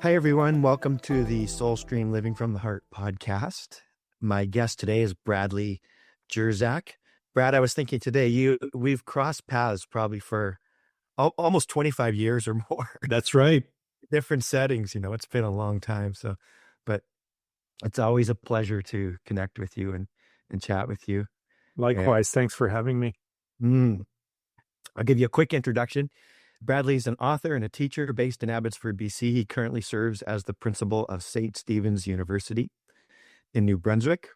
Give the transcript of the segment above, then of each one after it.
Hi, everyone. Welcome to the Soulstream Living from the Heart podcast. My guest today is Bradley Jersak. Brad, I was thinking today, we've crossed paths probably for almost 25 years or more. That's right. Different settings, it's been a long time. But it's always a pleasure to connect with you and chat with you. Likewise. Thanks for having me. I'll give you a quick introduction. Bradley's an author and a teacher based in Abbotsford, BC. He currently serves as the principal of St. Stephen's University in New Brunswick,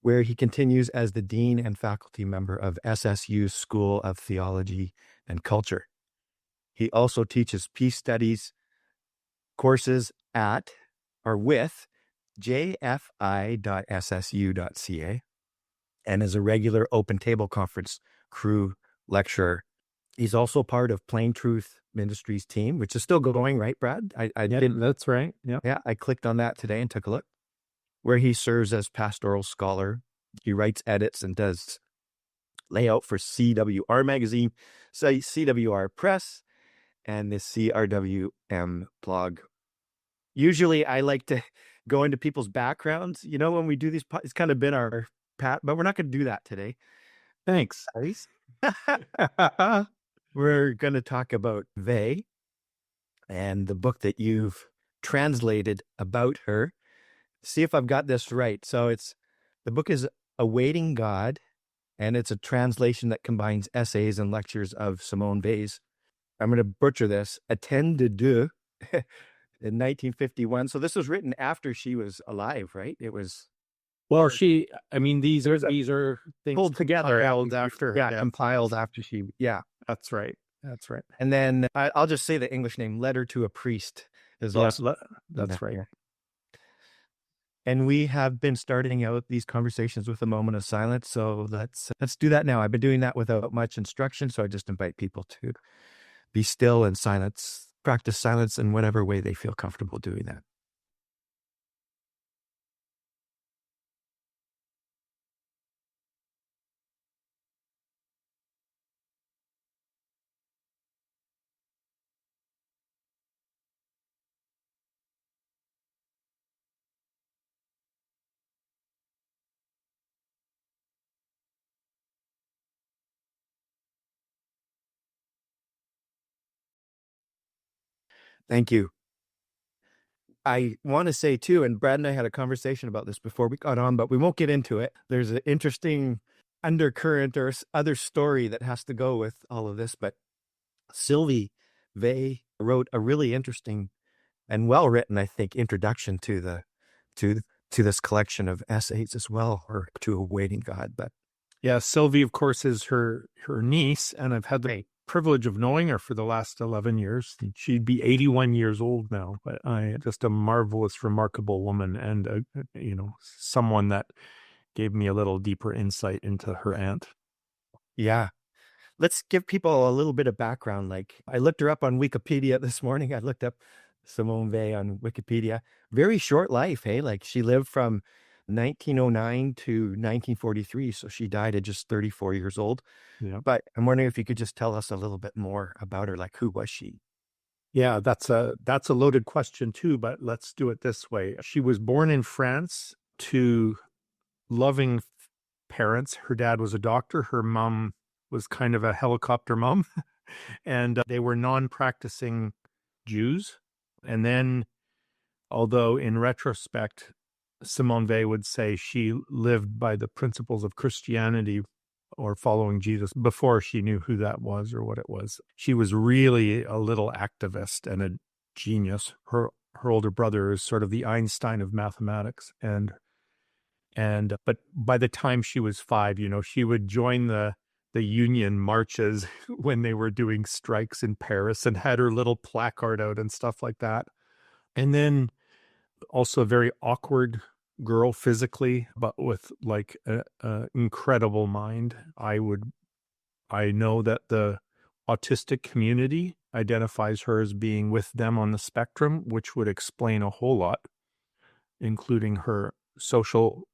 where he continues as the dean and faculty member of SSU's School of Theology and Culture. He also teaches peace studies courses at or with jfi.ssu.ca and is a regular Open Table Conference crew lecturer. He's also part of Plain Truth Ministries team, which is still going, right, Brad? That's right. Yeah, I clicked on that today and took a look, where he serves as pastoral scholar. He writes, edits, and does layout for CWR magazine, CWR Press, and the CRWM blog. Usually I like to go into people's backgrounds. When we do these, it's kind of been our pat, but we're not going to do that today. Thanks. We're going to talk about Weil and the book that you've translated about her. See if I've got this right. So the book is Awaiting God, and it's a translation that combines essays and lectures of Simone Weil. I'm going to butcher this. Attend de deux in 1951. So this was written after she was alive, right? It was. Well, these are things pulled together, compiled after. Yeah, compiled after she. Yeah, that's right. And then I'll just say the English name, Letter to a Priest, is also. That's right. And we have been starting out these conversations with a moment of silence. So let's do that now. I've been doing that without much instruction. So I just invite people to be still and practice silence in whatever way they feel comfortable doing that. Thank you. I want to say too, and Brad and I had a conversation about this before we got on, but we won't get into it. There's an interesting undercurrent or other story that has to go with all of this. But Sylvie Weil wrote a really interesting and well-written, I think, introduction to this collection of essays as well, or to Awaiting God. But yeah, Sylvie, of course, is her niece, and I've had the privilege of knowing her for the last 11 years. She'd be 81 years old now, but just a marvelous, remarkable woman, and someone that gave me a little deeper insight into her aunt. Yeah. Let's give people a little bit of background. Like, I looked her up on Wikipedia this morning. I looked up Simone Weil on Wikipedia. Very short life, hey? Like, she lived from 1909 to 1943. So she died at just 34 years old. Yeah. But I'm wondering if you could just tell us a little bit more about her. Like, who was she? Yeah, that's a loaded question too, but let's do it this way. She was born in France to loving parents. Her dad was a doctor. Her mom was kind of a helicopter mom, and they were non-practicing Jews. And then, although in retrospect, Simone Weil would say she lived by the principles of Christianity or following Jesus before she knew who that was or what it was. She was really a little activist and a genius. Her older brother is sort of the Einstein of mathematics. But by the time she was 5, she would join the union marches when they were doing strikes in Paris and had her little placard out and stuff like that. And then also a very awkward girl physically, but with like a incredible mind. I know that the autistic community identifies her as being with them on the spectrum, which would explain a whole lot, including her social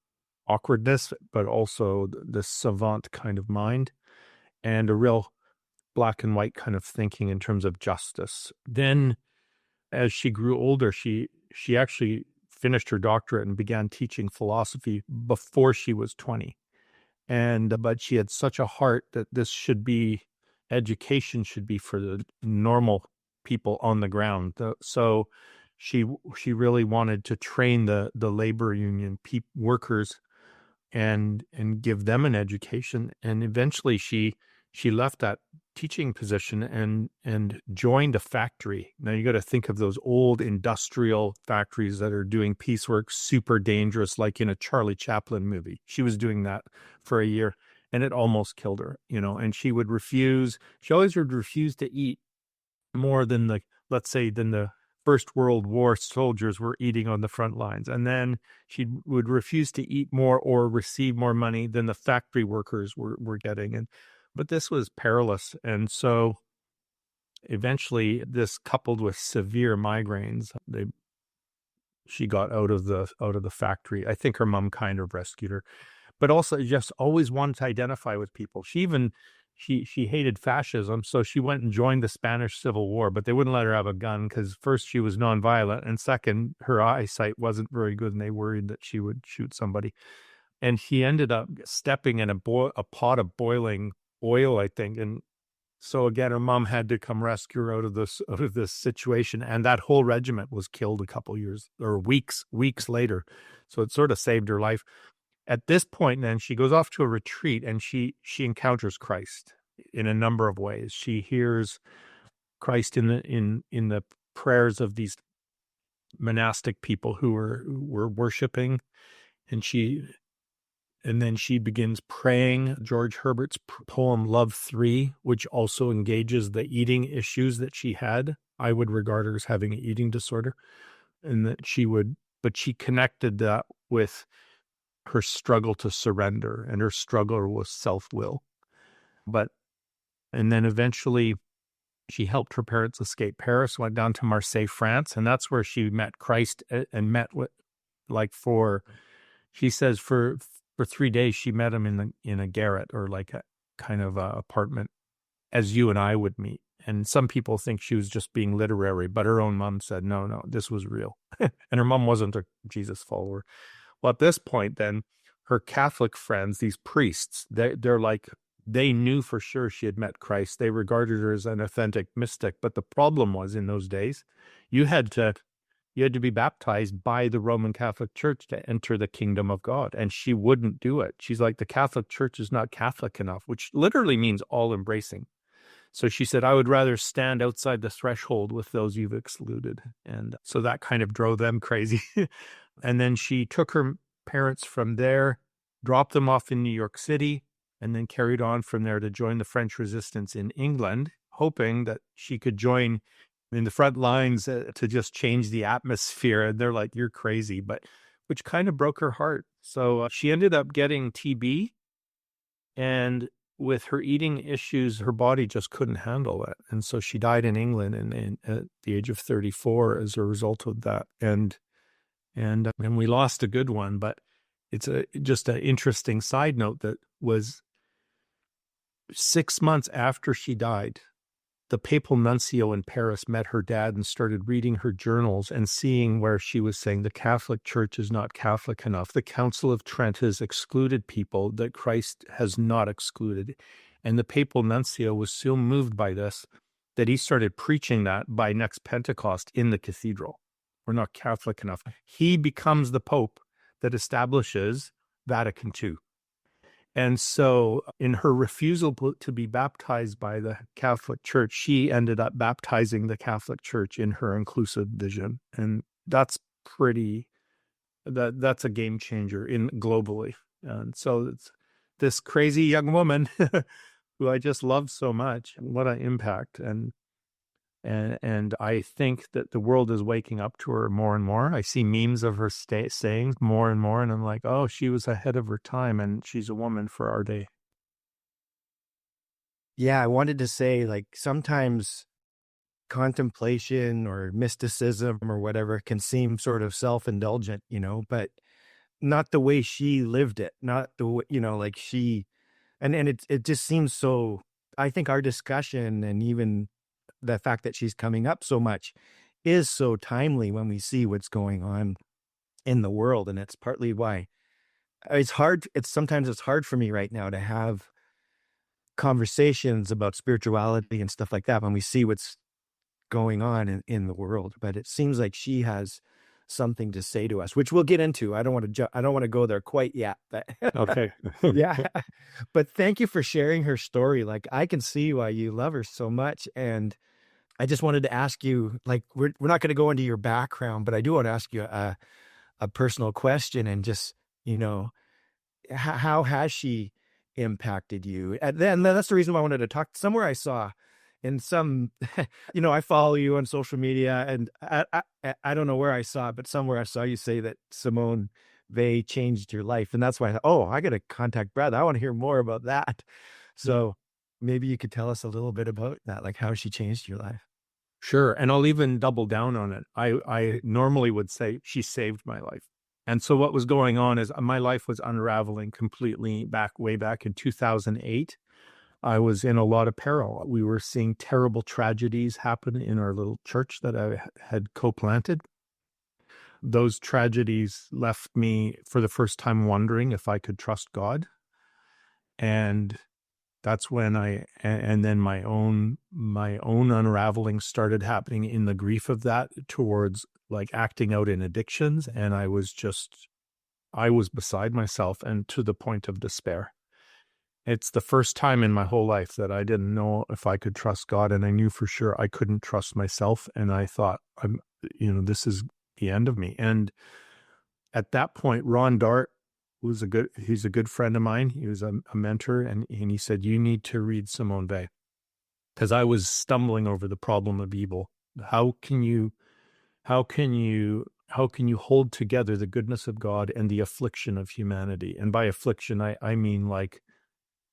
awkwardness, but also the savant kind of mind and a real black and white kind of thinking in terms of justice. Then as she grew older, she actually finished her doctorate and began teaching philosophy before she was 20. But she had such a heart that education should be for the normal people on the ground. So she really wanted to train the labor union workers and give them an education. And eventually she left that teaching position and joined a factory. Now you got to think of those old industrial factories that are doing piecework, super dangerous, like in a Charlie Chaplin movie. She was doing that for a year and it almost killed her, and she always would refuse to eat more than the First World War soldiers were eating on the front lines. And then she would refuse to eat more or receive more money than the factory workers were getting. But this was perilous. And so eventually this coupled with severe migraines, she got out of the factory. I think her mom kind of rescued her, but also just always wanted to identify with people. She hated fascism, so she went and joined the Spanish Civil War, but they wouldn't let her have a gun because first she was nonviolent, and second, her eyesight wasn't very good, and they worried that she would shoot somebody. And she ended up stepping in a pot of boiling oil, I think, and so again, her mom had to come rescue her out of this situation, and that whole regiment was killed a couple years or weeks later. So it sort of saved her life. At this point, then she goes off to a retreat and she encounters Christ in a number of ways. She hears Christ in the prayers of these monastic people who were worshiping, and then she begins praying George Herbert's poem Love 3, which also engages the eating issues that she had. I would regard her as having an eating disorder, and that but she connected that with her struggle to surrender and her struggle with self-will. And then eventually she helped her parents escape Paris, went down to Marseille, France, and that's where she met Christ and met with, she says for 3 days she met him in a garret, or like a kind of a apartment, as you and I would meet. And some people think she was just being literary, but her own mom said, no, this was real. And her mom wasn't a Jesus follower. Well, at this point, then, her Catholic friends, these priests, they knew for sure she had met Christ. They regarded her as an authentic mystic. But the problem was, in those days, you had to be baptized by the Roman Catholic Church to enter the kingdom of God. And she wouldn't do it. She's like, the Catholic Church is not Catholic enough, which literally means all embracing. So she said, I would rather stand outside the threshold with those you've excluded. And so that kind of drove them crazy. And then she took her parents from there, dropped them off in New York City, and then carried on from there to join the French resistance in England, hoping that she could join in the front lines to just change the atmosphere. And they're like, you're crazy, which kind of broke her heart. So she ended up getting TB, and with her eating issues, her body just couldn't handle it. And so she died in England at the age of 34 as a result of that. And we lost a good one, but it's just an interesting side note that was 6 months after she died, the papal nuncio in Paris met her dad and started reading her journals and seeing where she was saying the Catholic Church is not Catholic enough. The Council of Trent has excluded people that Christ has not excluded. And the papal nuncio was so moved by this that he started preaching that by next Pentecost in the cathedral. We're not Catholic enough. He becomes the Pope that establishes Vatican II. And so in her refusal to be baptized by the Catholic Church, she ended up baptizing the Catholic Church in her inclusive vision. And that's that's a game changer globally. And so it's this crazy young woman who I just love so much, and what an impact. And I think that the world is waking up to her more and more. I see memes of her sayings more and more, and I'm like, oh, she was ahead of her time, and she's a woman for our day. Yeah, I wanted to say, like, sometimes contemplation or mysticism or whatever can seem sort of self-indulgent, but not the way she lived it, not the way, like and it just seems so. I think our discussion, and even the fact that she's coming up so much, is so timely when we see what's going on in the world. And it's partly why sometimes it's hard for me right now to have conversations about spirituality and stuff like that when we see what's going on in the world. But it seems like she has something to say to us, which we'll get into. I don't want to go there quite yet, but Okay. yeah. But thank you for sharing her story. Like, I can see why you love her so much. And I just wanted to ask you, like, we're not going to go into your background, but I do want to ask you a personal question, and just, how has she impacted you? And then that's the reason why I wanted to talk. Somewhere I saw in some, I follow you on social media, and I don't know where I saw it, but somewhere I saw you say that Simone Weil changed your life. And that's why I thought, oh, I got to contact Brad. I want to hear more about that. So maybe you could tell us a little bit about that, like how she changed your life. Sure. And I'll even double down on it. I normally would say she saved my life. And so what was going on is my life was unraveling completely way back in 2008. I was in a lot of peril. We were seeing terrible tragedies happen in our little church that I had co-planted. Those tragedies left me for the first time wondering if I could trust God. And that's when and then my own unraveling started happening in the grief of that, towards like acting out in addictions. And I was beside myself and to the point of despair. It's the first time in my whole life that I didn't know if I could trust God, and I knew for sure I couldn't trust myself. And I thought, this is the end of me. And at that point, Ron Dart, he's a good friend of mine. He was a mentor, and he said, you need to read Simone Weil, because I was stumbling over the problem of evil. How can you hold together the goodness of God and the affliction of humanity? And by affliction, I mean like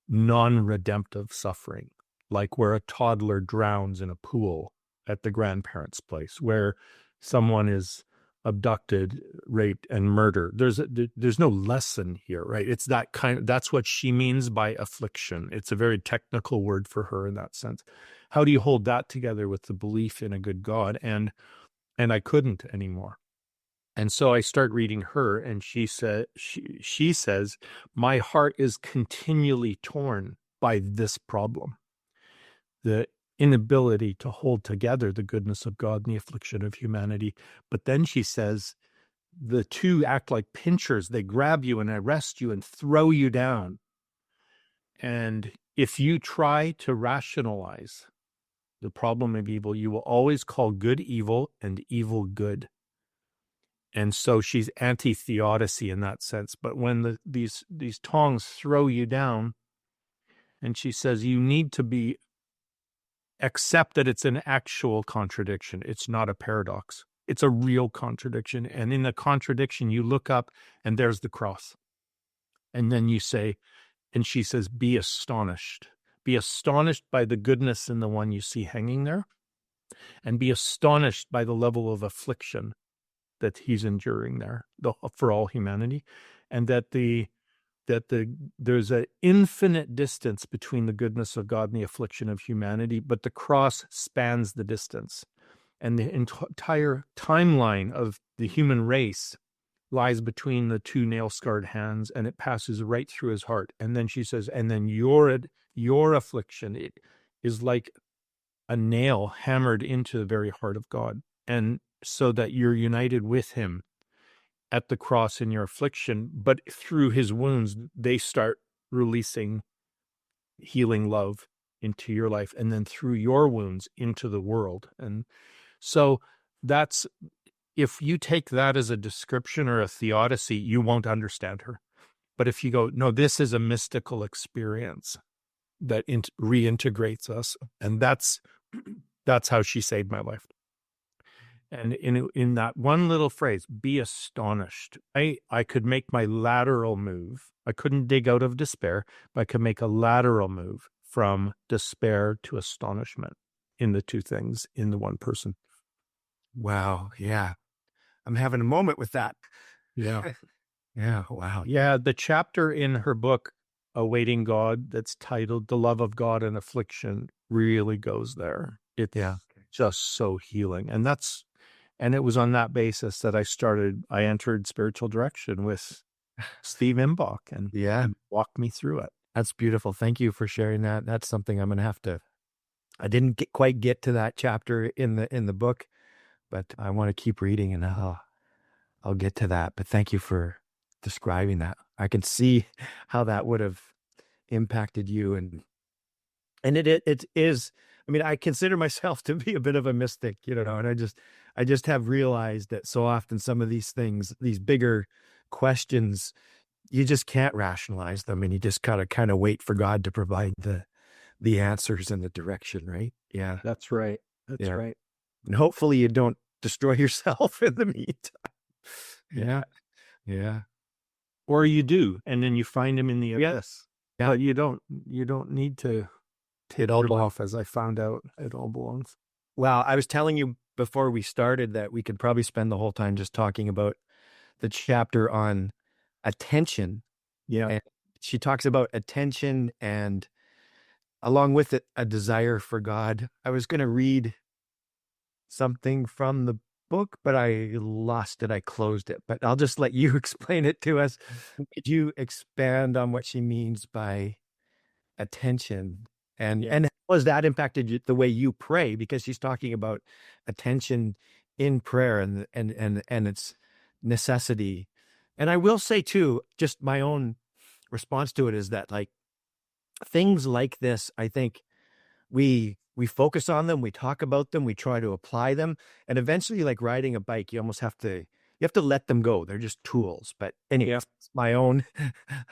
non-redemptive suffering, like where a toddler drowns in a pool at the grandparents' place, where someone is abducted, raped, and murdered. There's no lesson here, right? It's that's what she means by affliction. It's a very technical word for her in that sense. How do you hold that together with the belief in a good God? And I couldn't anymore. And so I start reading her, and she says, my heart is continually torn by this problem, the inability to hold together the goodness of God and the affliction of humanity. But then she says, the two act like pinchers. They grab you and arrest you and throw you down. And if you try to rationalize the problem of evil, you will always call good evil and evil good. And so she's anti-theodicy in that sense. But when these tongs throw you down, and she says, you need to accept that it's an actual contradiction. It's not a paradox. It's a real contradiction. And in the contradiction, you look up and there's the cross. And then you say, and she says, be astonished. Be astonished by the goodness in the one you see hanging there, and be astonished by the level of affliction that he's enduring there for all humanity, and that there's an infinite distance between the goodness of God and the affliction of humanity, but the cross spans the distance, and the entire timeline of the human race lies between the two nail-scarred hands, and it passes right through his heart. And then she says, and then your affliction, it is like a nail hammered into the very heart of God, and so that you're united with him at the cross in your affliction, but through his wounds, they start releasing healing love into your life, and then through your wounds into the world. And so that's, if you take that as a description or a theodicy, you won't understand her. But if you go, no, this is a mystical experience that reintegrates us, and that's how she saved my life. And in that one little phrase, be astonished, I could make my lateral move. I couldn't dig out of despair, but I could make a lateral move from despair to astonishment in the two things in the one person. Wow. Yeah. I'm having a moment with that. Yeah. Yeah. Wow. Yeah. The chapter in her book, Awaiting God, that's titled The Love of God and Affliction, really goes there. It's just so healing. And that's And it was on that basis that I entered spiritual direction with Steve Imbach and Yeah, walked me through it. that's beautiful. Thank you for sharing that. That's something I'm going to have to. I didn't quite get to that chapter in the book, but I want to keep reading, and I'll get to that. But thank you for describing that. I can see how that would have impacted you, and it is. I mean, I consider myself to be a bit of a mystic, and I just have realized that so often some of these things, these bigger questions, you just can't rationalize them, and you just gotta kind of wait for God to provide the answers and the direction, right? Yeah. That's right. That's Yeah. right. And hopefully you don't destroy yourself in the meantime. Yeah. Yeah. Or you do, and then you find him in the Yeah. abyss. Yeah. But you don't need to take It all your belongs. life, as I found out. It all belongs. Well, I was telling you before we started that we could probably spend the whole time just talking about the chapter on attention. Yeah. And she talks about attention and along with it, a desire for God. I was going to read something from the book, but I lost it. I closed it, but I'll just let you explain it to us. Could you expand on what she means by attention and how has that impacted the way you pray? Because she's talking about attention in prayer and its necessity. And I will say too, just my own response to it is that like things like this, I think we focus on them, we talk about them, we try to apply them, and eventually, like riding a bike, you have to let them go. They're just tools. But anyway, Yeah. that's my own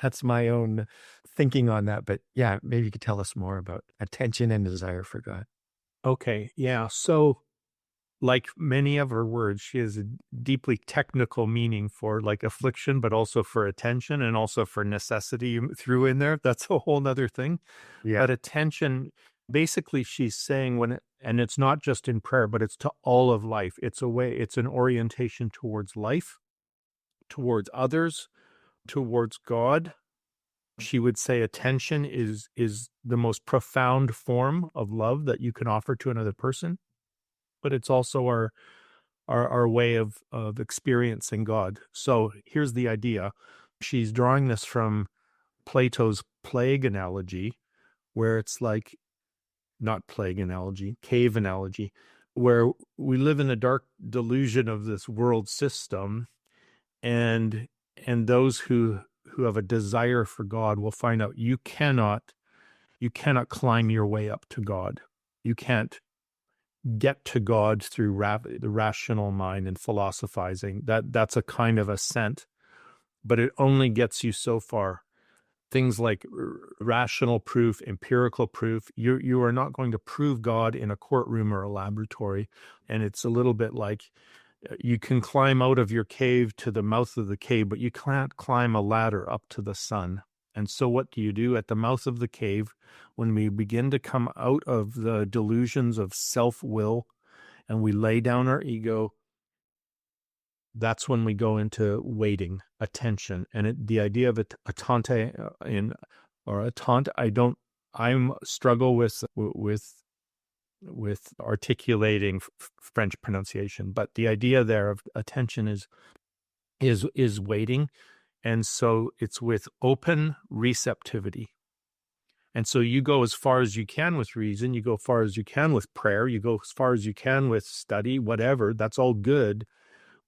that's my own thinking on that. But yeah, maybe you could tell us more about attention and desire for God. Okay. Yeah. So, like many of her words, she has a deeply technical meaning for like affliction, but also for attention and also for necessity you threw in there. That's a whole nother thing. Yeah. But attention, basically, she's saying and it's not just in prayer, but it's to all of life. It's an orientation towards life, towards others, towards God. She would say attention is the most profound form of love that you can offer to another person, but it's also our way of experiencing God. So here's the idea. She's drawing this from Plato's plague analogy, where it's like, not plague analogy, cave analogy, where we live in a dark delusion of this world system, and those who have a desire for God will find out you cannot climb your way up to God. You can't get to God through the rational mind and philosophizing. That's a kind of ascent, but it only gets you so far. Things like rational proof, empirical proof, you are not going to prove God in a courtroom or a laboratory. And it's a little bit like you can climb out of your cave to the mouth of the cave, but you can't climb a ladder up to the sun. And so what do you do at the mouth of the cave when we begin to come out of the delusions of self-will and we lay down our ego? That's when we go into waiting, attention. And the idea of attente I'm struggle with articulating French pronunciation, but the idea there of attention is waiting. And so it's with open receptivity. And so you go as far as you can with reason, you go as far as you can with prayer, you go as far as you can with study, whatever, that's all good.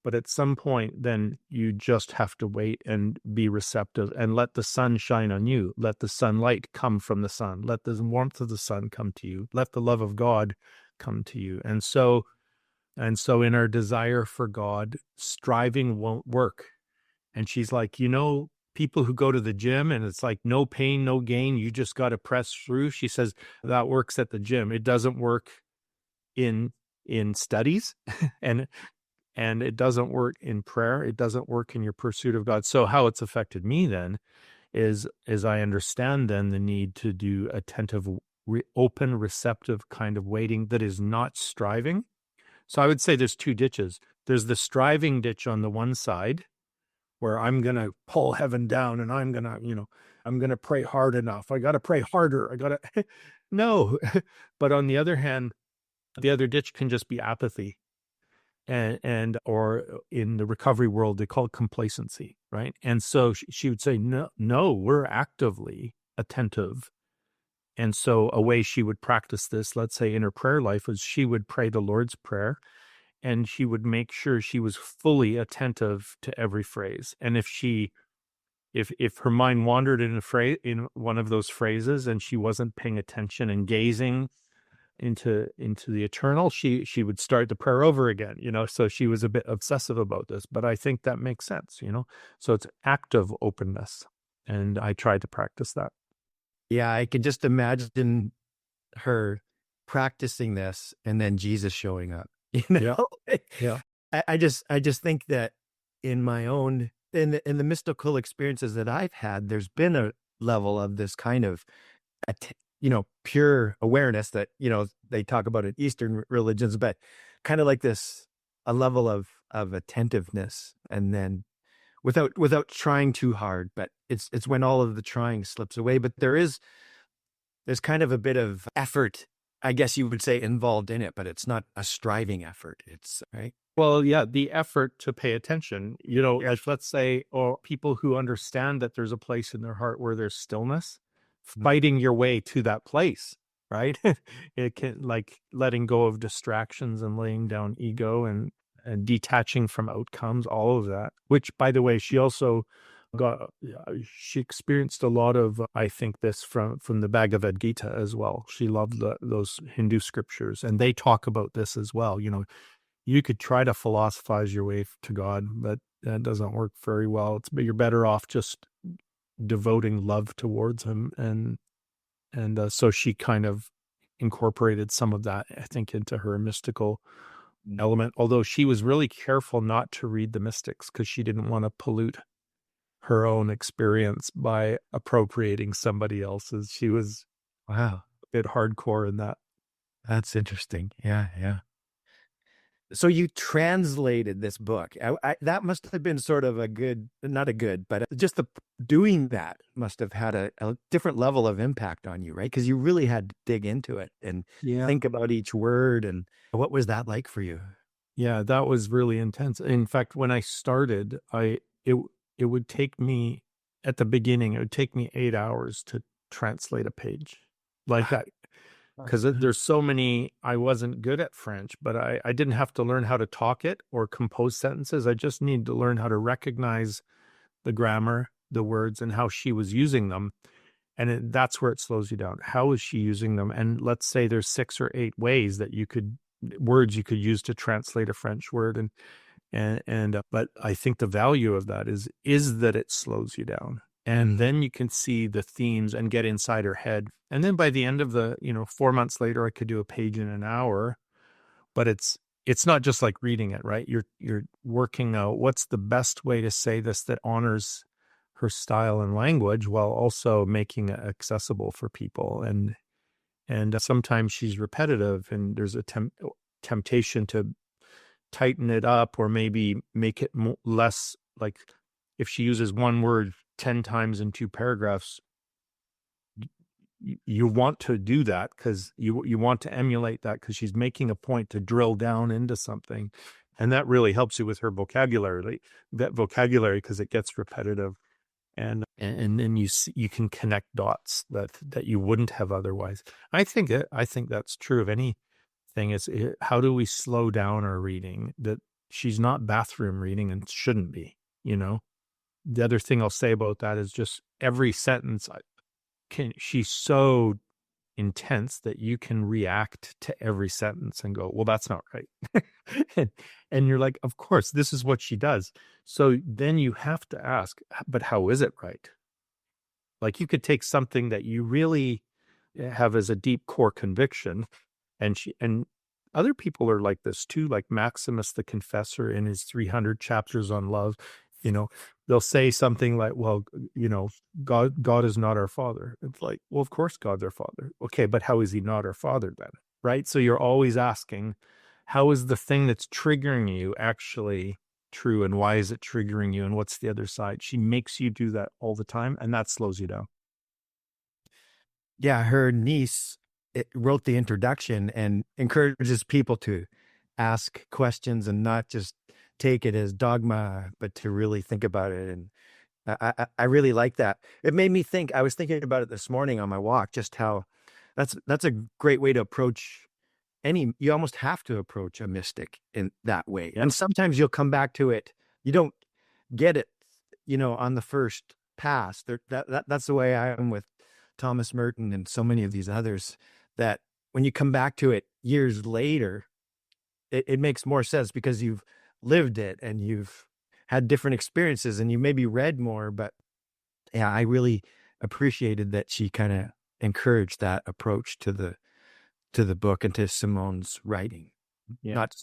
But at some point, then you just have to wait and be receptive and let the sun shine on you. Let the sunlight come from the sun. Let the warmth of the sun come to you. Let the love of God come to you. And so in our desire for God, striving won't work. And she's like, people who go to the gym and it's like no pain, no gain. You just got to press through. She says that works at the gym. It doesn't work in studies and it doesn't work in prayer. It doesn't work in your pursuit of God. So how it's affected me then is I understand then the need to do attentive, open, receptive kind of waiting that is not striving. So I would say there's two ditches. There's the striving ditch on the one side where I'm going to pull heaven down and I'm going to pray hard enough. I got to pray harder. No. But on the other hand, the other ditch can just be apathy. and or in the recovery world, they call it complacency, right? And so she would say, no, we're actively attentive. And so a way she would practice this, let's say in her prayer life, was she would pray the Lord's Prayer and she would make sure she was fully attentive to every phrase. And if her mind wandered in a phrase, in one of those phrases, and she wasn't paying attention and gazing into the eternal, she would start the prayer over again, so she was a bit obsessive about this, but I think that makes sense. So it's active openness, and I tried to practice that. Yeah, I can just imagine her practicing this and then Jesus showing up. Yeah. Yeah. I just think that in my own in the mystical experiences that I've had, there's been a level of this kind of pure awareness that they talk about in Eastern religions, but kind of like this a level of attentiveness, and then without trying too hard, but it's when all of the trying slips away. But there's kind of a bit of effort, I guess you would say, involved in it, but it's not a striving effort. It's right. Well, yeah, the effort to pay attention, as let's say, or people who understand that there's a place in their heart where there's stillness, fighting your way to that place, right? It can, like, letting go of distractions and laying down ego and detaching from outcomes, all of that, which, by the way, she also she experienced a lot of, I think, this from the Bhagavad Gita as well. She loved those Hindu scriptures, and they talk about this as well. You could try to philosophize your way to God, but that doesn't work very well. You're better off just devoting love towards him. And so she kind of incorporated some of that, I think, into her mystical element, although she was really careful not to read the mystics because she didn't want to pollute her own experience by appropriating somebody else's. She was Wow, a bit hardcore in that. that's interesting. Yeah, yeah. So you translated this book. That must have been sort of not a good, but just doing that must have had a different level of impact on you, right? Because you really had to dig into it and think about each word. And what was that like for you? Yeah, that was really intense. In fact, when I started, it would take me, at the beginning, it would take me 8 hours to translate a page like that. Because there's so many. I wasn't good at French, but I didn't have to learn how to talk it or compose sentences. I just needed to learn how to recognize the grammar, the words, and how she was using them. And that's where it slows you down. How is she using them? And let's say there's 6 or 8 ways that words you could use to translate a French word. But I think the value of that is that it slows you down. And then you can see the themes and get inside her head. And then by the end of 4 months later, I could do a page in an hour. But it's not just like reading it, right? You're working out what's the best way to say this that honors her style and language while also making it accessible for people. And sometimes she's repetitive, and there's a temptation to tighten it up or maybe make it less, like if she uses one word 10 times in 2 paragraphs, you want to do that because you want to emulate that because she's making a point to drill down into something. And that really helps you with her vocabulary, because it gets repetitive. And then you can connect dots that you wouldn't have otherwise. I think that's true of anything. Is how do we slow down our reading? That she's not bathroom reading and shouldn't be. The other thing I'll say about that is just every sentence she's so intense that you can react to every sentence and go, well, that's not right. and you're like, of course, this is what she does. So then you have to ask, but how is it right? Like, you could take something that you really have as a deep core conviction, and other people are like this too, like Maximus the Confessor in his 300 chapters on love. They'll say something like, well, God is not our father. It's like, well, of course God's our father. Okay, but how is he not our father then? Right? So you're always asking, how is the thing that's triggering you actually true, and why is it triggering you, and what's the other side? She makes you do that all the time, and that slows you down. Yeah, her niece wrote the introduction and encourages people to ask questions and not just take it as dogma, but to really think about it. And I really like that. It made me think. I was thinking about it this morning on my walk, just how that's a great way to approach you almost have to approach a mystic in that way. And sometimes you'll come back to it. You don't get it, on the first pass. That's the way I am with Thomas Merton and so many of these others, that when you come back to it years later, it makes more sense because you've lived it and you've had different experiences and you maybe read more. But yeah, I really appreciated that she kind of encouraged that approach to the book and to Simone's writing. Yeah. Not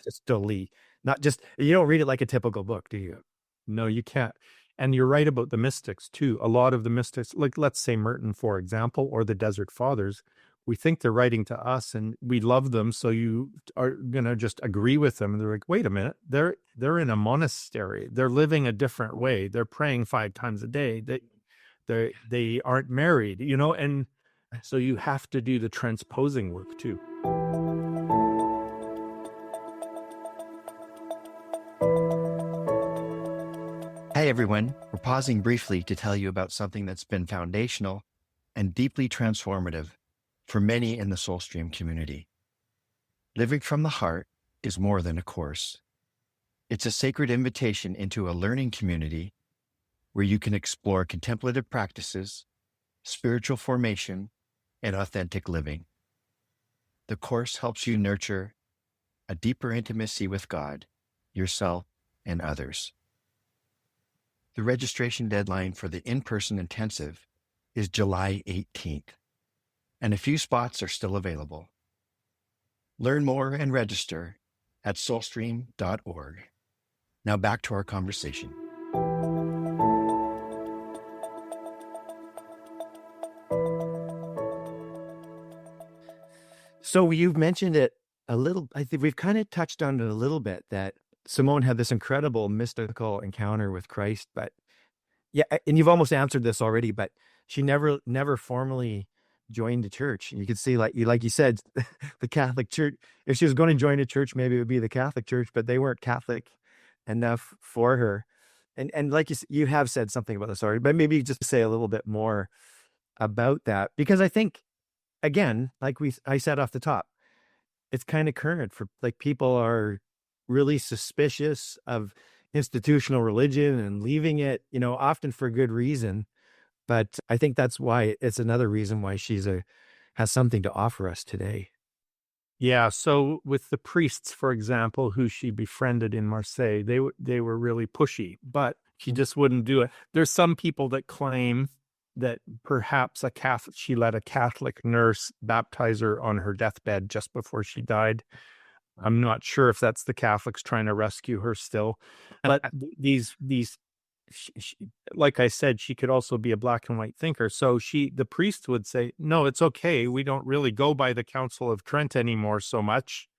just you don't read it like a typical book, do you? No, you can't. And you're right about the mystics too. A lot of the mystics, like let's say Merton, for example, or the Desert Fathers, we think they're writing to us and we love them. So you are going to just agree with them. And they're like, wait a minute, they're in a monastery. They're living a different way. They're praying 5 times a day. They aren't married, and so you have to do the transposing work too. Hey everyone, we're pausing briefly to tell you about something that's been foundational and deeply transformative for many in the Soulstream community. Living from the Heart is more than a course. It's a sacred invitation into a learning community where you can explore contemplative practices, spiritual formation, and authentic living. The course helps you nurture a deeper intimacy with God, yourself, and others. The registration deadline for the in-person intensive is July 18th, and a few spots are still available. Learn more and register at soulstream.org. Now back to our conversation. So you've mentioned it a little. I think we've kind of touched on it a little bit, that Simone had this incredible mystical encounter with Christ, but yeah, and you've almost answered this already, but she never formally joined the church. And you could see, like you said, the Catholic Church, if she was going to join a church, maybe it would be the Catholic Church, but they weren't Catholic enough for her. And like you have said something about this already, but maybe just say a little bit more about that, because I think, again, like I said off the top, it's kind of current for, like, people are really suspicious of institutional religion and leaving it, often for good reason. But I think that's why it's another reason why has something to offer us today. Yeah. So with the priests, for example, who she befriended in Marseille, they were really pushy, but she just wouldn't do it. There's some people that claim that perhaps she let a Catholic nurse baptize her on her deathbed just before she died. I'm not sure if that's the Catholics trying to rescue her still, but these, like I said, she could also be a black and white thinker. So the priest would say, no, it's okay. We don't really go by the Council of Trent anymore so much.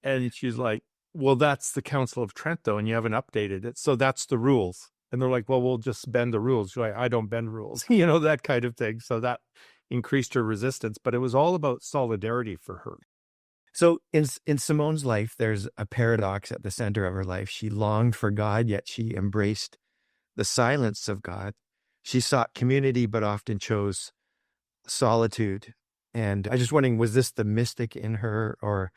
And she's like, well, that's the Council of Trent though, and you haven't updated it. So that's the rules. And they're like, well, we'll just bend the rules. Like, I don't bend rules, that kind of thing. So that increased her resistance, but it was all about solidarity for her. So in Simone's life, there's a paradox at the center of her life. She longed for God, yet she embraced the silence of God. She sought community, but often chose solitude. And I was just wondering, was this the mystic in her, or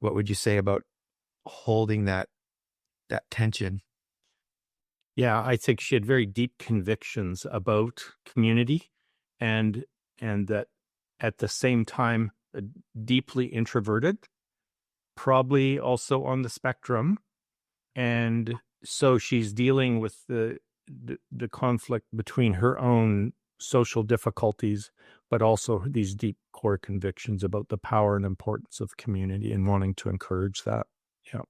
what would you say about holding that tension? Yeah, I think she had very deep convictions about community, and that at the same time, deeply introverted, probably also on the spectrum. And so she's dealing with the conflict between her own social difficulties, but also these deep core convictions about the power and importance of community and wanting to encourage that. Yeah.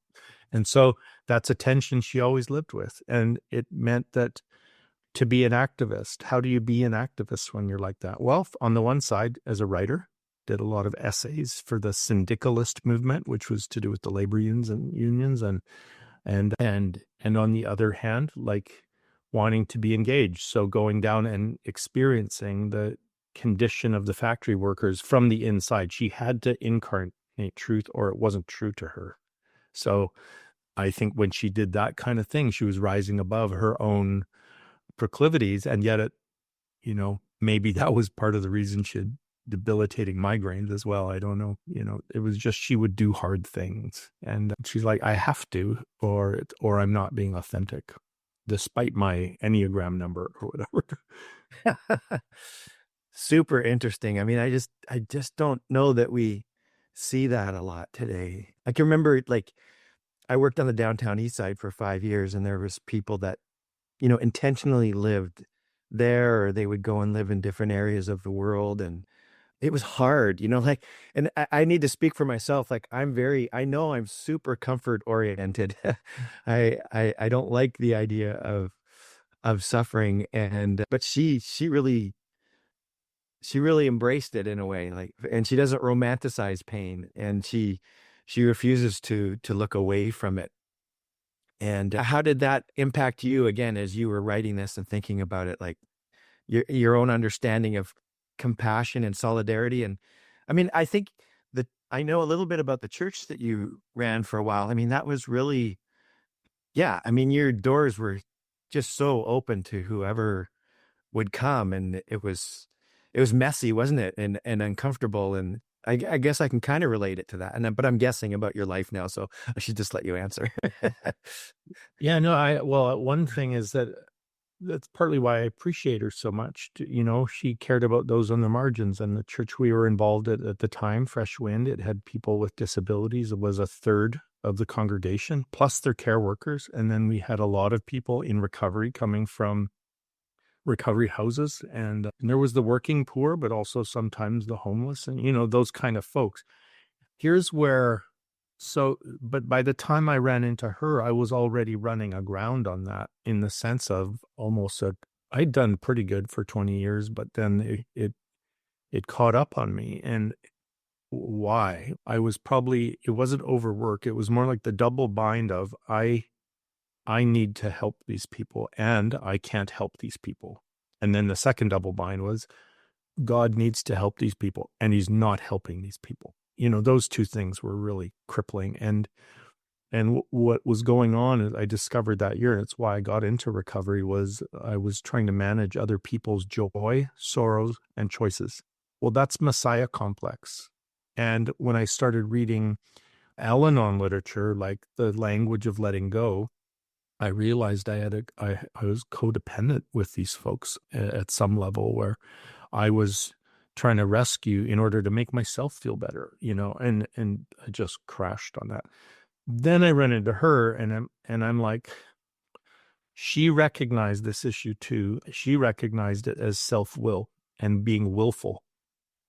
And so that's a tension she always lived with. And it meant that to be an activist, how do you be an activist when you're like that? Well, on the one side, as a writer, did a lot of essays for the syndicalist movement, which was to do with the labor unions and on the other hand, like wanting to be engaged. So going down and experiencing the condition of the factory workers from the inside. She had to innate truth, or it wasn't true to her. So I think when she did that kind of thing, she was rising above her own proclivities. And yet maybe that was part of the reason she had debilitating migraines as well. I don't know. It was just, she would do hard things. And she's like, I have to, or I'm not being authentic, despite my Enneagram number or whatever. Super interesting. I mean, I just don't know that we see that a lot today. I can remember, like, I worked on the downtown east side for 5 years, and there was people that, intentionally lived there, or they would go and live in different areas of the world. And it was hard, like, and I need to speak for myself. Like, I know I'm super comfort oriented. I don't like the idea of suffering. But she really embraced it in a way, like, and she doesn't romanticize pain, and she refuses to look away from it. And how did that impact you, again, as you were writing this and thinking about it, like your own understanding of compassion and solidarity? And I mean, I think that I know a little bit about the church that you ran for a while. I mean, that was really, yeah, I mean, your doors were just so open to whoever would come, and it was messy, wasn't it? And uncomfortable. And I guess I can kind of relate it to that. But I'm guessing about your life now, so I should just let you answer. Yeah, no, one thing is that's partly why I appreciate her so much. She cared about those on the margins, and the church we were involved at the time, Fresh Wind, it had people with disabilities. It was a third of the congregation, plus their care workers. And then we had a lot of people in recovery coming from recovery houses. And there was the working poor, but also sometimes the homeless and, those kind of folks. Here's where, but by the time I ran into her, I was already running aground on that, in the sense of almost I'd done pretty good for 20 years, but then it caught up on me. And why? It wasn't overwork. It was more like the double bind of I need to help these people, and I can't help these people. And then the second double bind was God needs to help these people, and he's not helping these people. Those two things were really crippling. And what was going on is, I discovered that year, and it's why I got into recovery, was I was trying to manage other people's joy, sorrows, and choices. Well, that's Messiah complex. And when I started reading Al-Anon literature, like the language of letting go, I realized I was codependent with these folks at some level, where I was trying to rescue in order to make myself feel better, and I just crashed on that. Then I run into her, and I'm like, she recognized this issue too. She recognized it as self-will and being willful.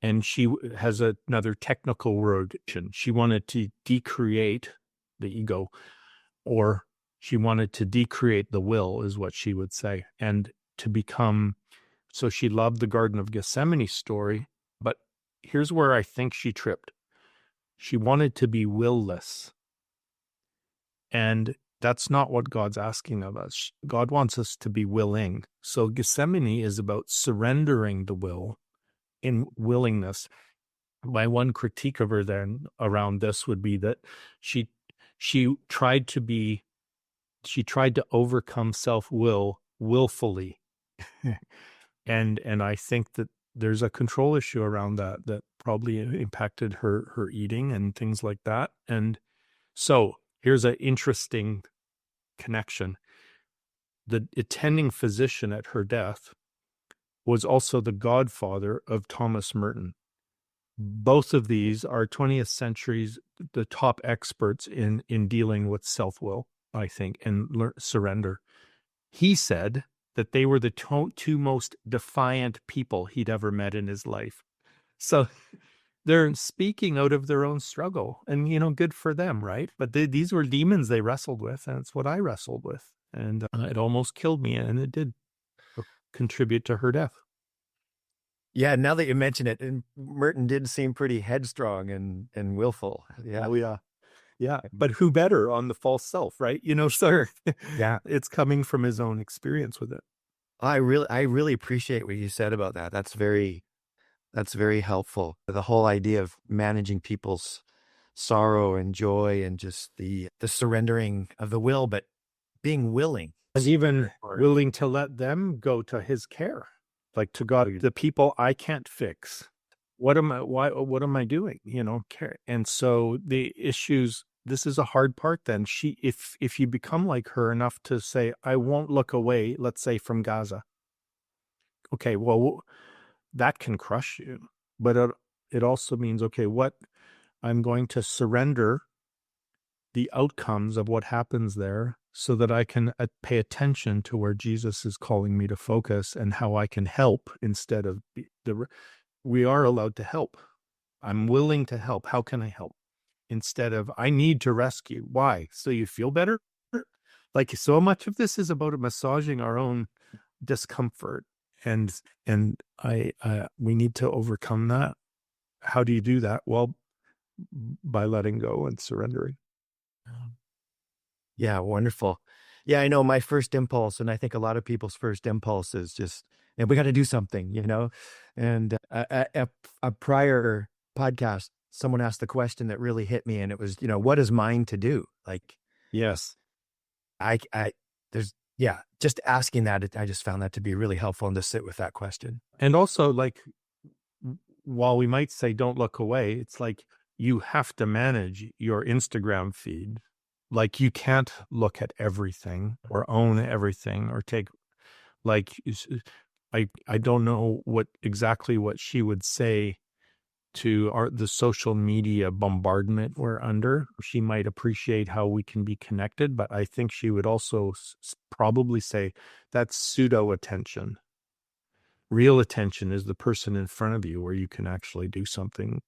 And she has another technical word. She wanted to decreate the ego, or she wanted to decreate the will, is what she would say, and to become. So she loved the Garden of Gethsemane story, but here's where I think she tripped. She wanted to be willless. And that's not what God's asking of us. God wants us to be willing. So Gethsemane is about surrendering the will in willingness. My one critique of her then around this would be that she tried to overcome self-will willfully. and I think that there's a control issue around that probably impacted her eating and things like that. And so here's an interesting connection. The attending physician at her death was also the godfather of Thomas Merton. Both of these are 20th century's the top experts in dealing with self-will, I think, and surrender. He said that they were the two most defiant people he'd ever met in his life. So they're speaking out of their own struggle, and good for them, right? But these were demons they wrestled with, and it's what I wrestled with, and it almost killed me, and it did contribute to her death. Yeah, now that you mention it, and Merton did seem pretty headstrong and willful. Yeah. Oh, yeah. Yeah. But who better on the false self, right? Sir, Yeah. it's coming from his own experience with it. I really appreciate what you said about that. That's very helpful. The whole idea of managing people's sorrow and joy and just the surrendering of the will, but being willing. And even willing to let them go to his care, like to God, the people I can't fix. What am I doing? Care. And so the issues, this is a hard part then. If you become like her enough to say, I won't look away, let's say from Gaza. Okay, well, that can crush you. But it also means, okay, what I'm going to surrender the outcomes of what happens there so that I can pay attention to where Jesus is calling me to focus and how I can help instead of we are allowed to help. I'm willing to help. How can I help? Instead of, I need to rescue. Why? So you feel better? Like, so much of this is about massaging our own discomfort. And we need to overcome that. How do you do that? Well, by letting go and surrendering. Yeah, wonderful. Yeah, I know my first impulse, and I think a lot of people's first impulse is just, and we got to do something, And a prior podcast, someone asked the question that really hit me, and it was, what is mine to do? Like, yes, just asking that, I just found that to be really helpful and to sit with that question. And also, like, while we might say don't look away, it's like you have to manage your Instagram feed. Like, you can't look at everything or own everything or take, like, I don't know exactly what she would say to the social media bombardment we're under. She might appreciate how we can be connected, but I think she would also probably say that's pseudo attention. Real attention is the person in front of you where you can actually do something,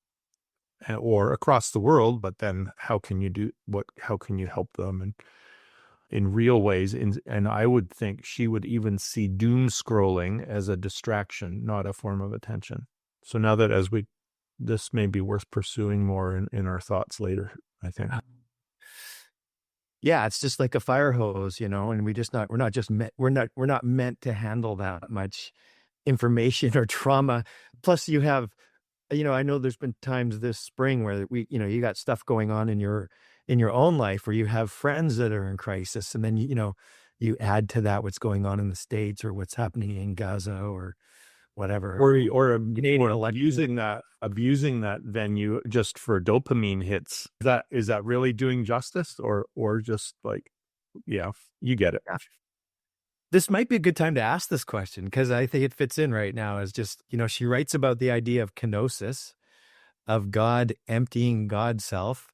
or across the world, but then how can you help them and in real ways? And I would think she would even see doom scrolling as a distraction, not a form of attention. So now that this may be worth pursuing more in our thoughts later, I think. Yeah, it's just like a fire hose, and we're not meant to handle that much information or trauma. Plus you have, I know there's been times this spring where you got stuff going on in your own life where you have friends that are in crisis, and then, you add to that what's going on in the States or what's happening in Gaza or whatever. Or abusing that venue just for dopamine hits. Is that really doing justice or just like, yeah, you get it. Yeah. This might be a good time to ask this question because I think it fits in right now as just, she writes about the idea of kenosis, of God emptying God's self.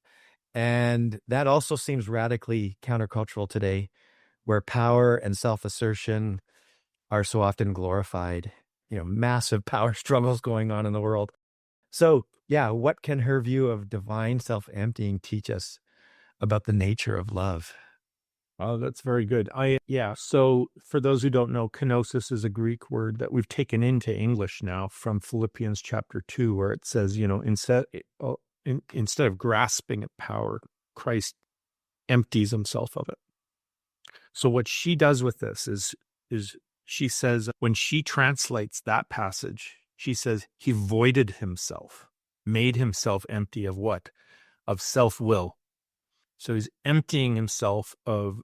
And that also seems radically countercultural today, where power and self-assertion are so often glorified, massive power struggles going on in the world. So, yeah, what can her view of divine self-emptying teach us about the nature of love? Oh, that's very good. So for those who don't know, kenosis is a Greek word that we've taken into English now from Philippians chapter 2, where it says, instead of grasping at power, Christ empties himself of it. So what she does with this is she says, when she translates that passage, she says he voided himself, made himself empty of what? Of self-will. So he's emptying himself of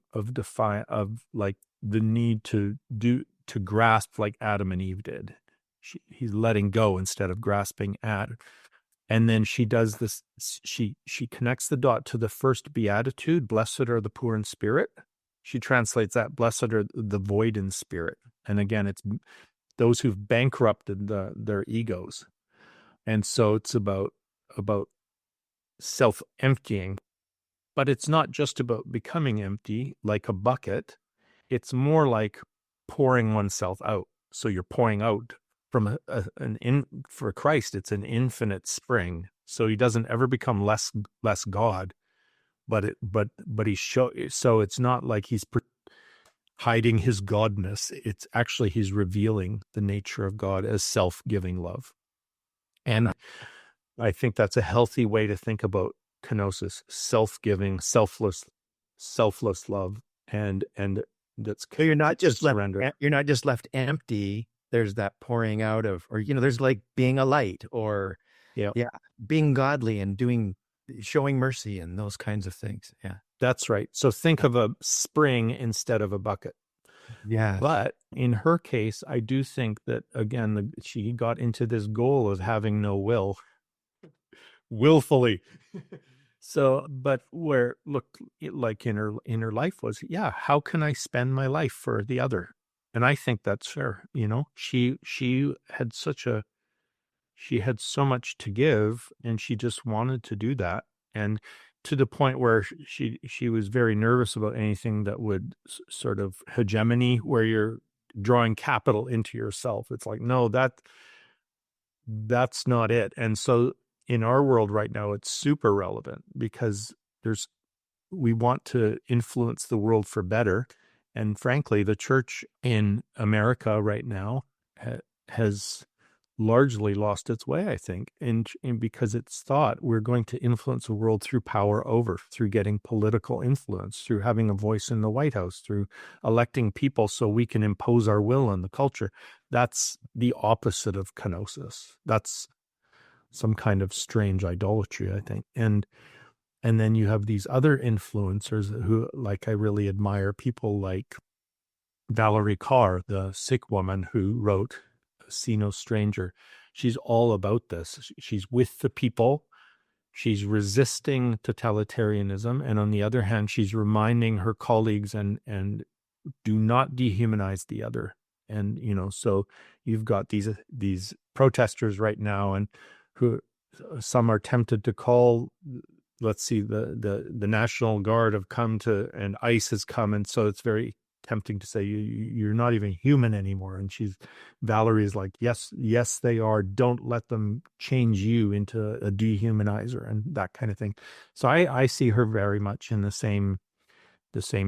like the need to grasp like Adam and Eve did. He's letting go instead of grasping at. And then she does this. She connects the dot to the first beatitude. Blessed are the poor in spirit. She translates that, blessed are the void in spirit. And again, it's those who've bankrupted their egos. And so it's about self-emptying. But it's not just about becoming empty like a bucket. It's more like pouring oneself out. So you're pouring out from for Christ, it's an infinite spring. So he doesn't ever become less God, but so it's not like he's hiding his godness. It's actually he's revealing the nature of God as self-giving love. And I think that's a healthy way to think about kenosis, self-giving, selfless love, and that's So you're not just surrender. You're not just left empty. There's that pouring out of, or there's like being a light, or being godly and doing showing mercy and those kinds of things. Yeah. That's right. So think of a spring instead of a bucket. Yeah. But in her case, I do think that, again, she got into this goal of having no will, willfully. So, but where, look, like in her life was, yeah, how can I spend my life for the other? And I think that's fair. She had she had so much to give, and she just wanted to do that. And to the point where she was very nervous about anything that would sort of hegemony, where you're drawing capital into yourself. It's like, no, that's not it. And so in our world right now, it's super relevant because we want to influence the world for better. And frankly, the church in America right now has largely lost its way, I think, and because it's thought we're going to influence the world through power over, through getting political influence, through having a voice in the White House, through electing people so we can impose our will on the culture. That's the opposite of kenosis. That's some kind of strange idolatry, I think. And then you have these other influencers who, like, I really admire, people like Valerie Carr, the Sikh woman who wrote See No Stranger. She's all about this. She's with the people. She's resisting totalitarianism. And on the other hand, she's reminding her colleagues and do not dehumanize the other. And, so you've got these protesters right now, and who some are tempted to call, let's see, the National Guard have come to, and ICE has come. And so it's very tempting to say you're not even human anymore. And Valerie's like, yes, they are. Don't let them change you into a dehumanizer and that kind of thing. So I see her very much in the same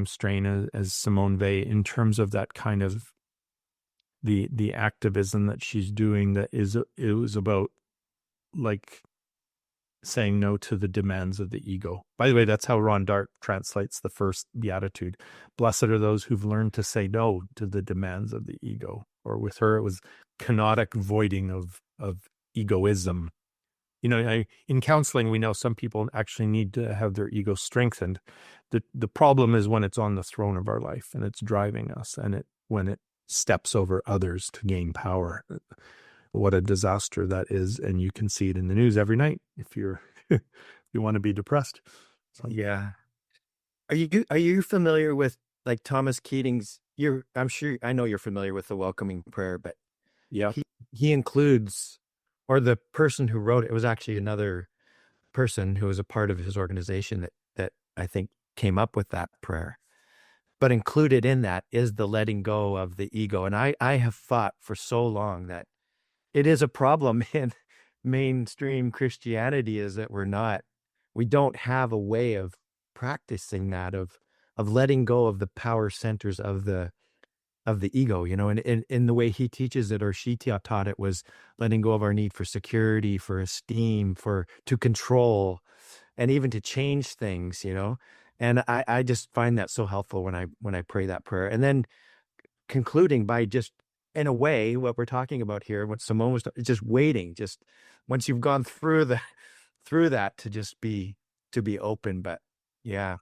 strain as Simone Weil, in terms of that kind of the activism that she's doing, it was about, like, saying no to the demands of the ego. By the way, that's how Ron Dart translates the first beatitude. Blessed are those who've learned to say no to the demands of the ego. Or with her, it was kenotic voiding of egoism. In counseling, we know some people actually need to have their ego strengthened. The problem is when it's on the throne of our life and it's driving us, and when it steps over others to gain power. What a disaster that is. And you can see it in the news every night if you want to be depressed. So, yeah. Are you familiar with, like, Thomas Keating's, I know you're familiar with the welcoming prayer, but yeah, he includes, or the person who wrote it was actually another person who was a part of his organization that I think came up with that prayer. But included in that is the letting go of the ego. And I have fought for so long that it is a problem in mainstream Christianity, is that we don't have a way of practicing that, of letting go of the power centers of the ego, and in the way he teaches it, or she taught it, was letting go of our need for security, for esteem, to control, and even to change things, and I just find that so helpful when I pray that prayer. And then concluding by, just in a way, what we're talking about here, what Simone was just waiting, just once you've gone through that, to just be open. But yeah.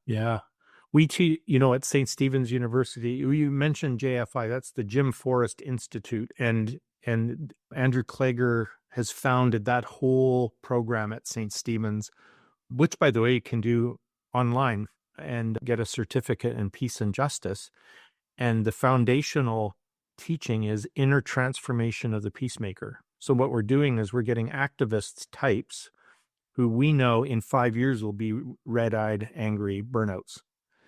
We teach, at St. Stephen's University, you mentioned JFI, that's the Jim Forrest Institute, and Andrew Klager has founded that whole program at St. Stephen's, which, by the way, you can do online and get a certificate in peace and justice. And the foundational teaching is inner transformation of the peacemaker. So what we're doing is we're getting activist types who we know in 5 years will be red-eyed, angry burnouts.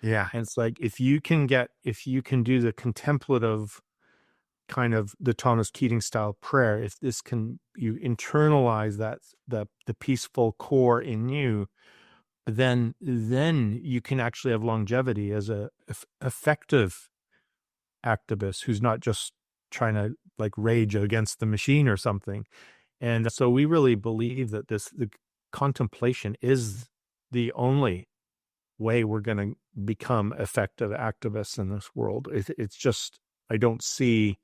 Yeah. And it's like, if you can do the contemplative kind of the Thomas Keating style prayer, if you internalize that, the peaceful core in you, then you can actually have longevity as a effective activist who's not just trying to, like, rage against the machine or something. And so we really believe that the contemplation is the only way we're going to become effective activists in this world. It's just, I don't see,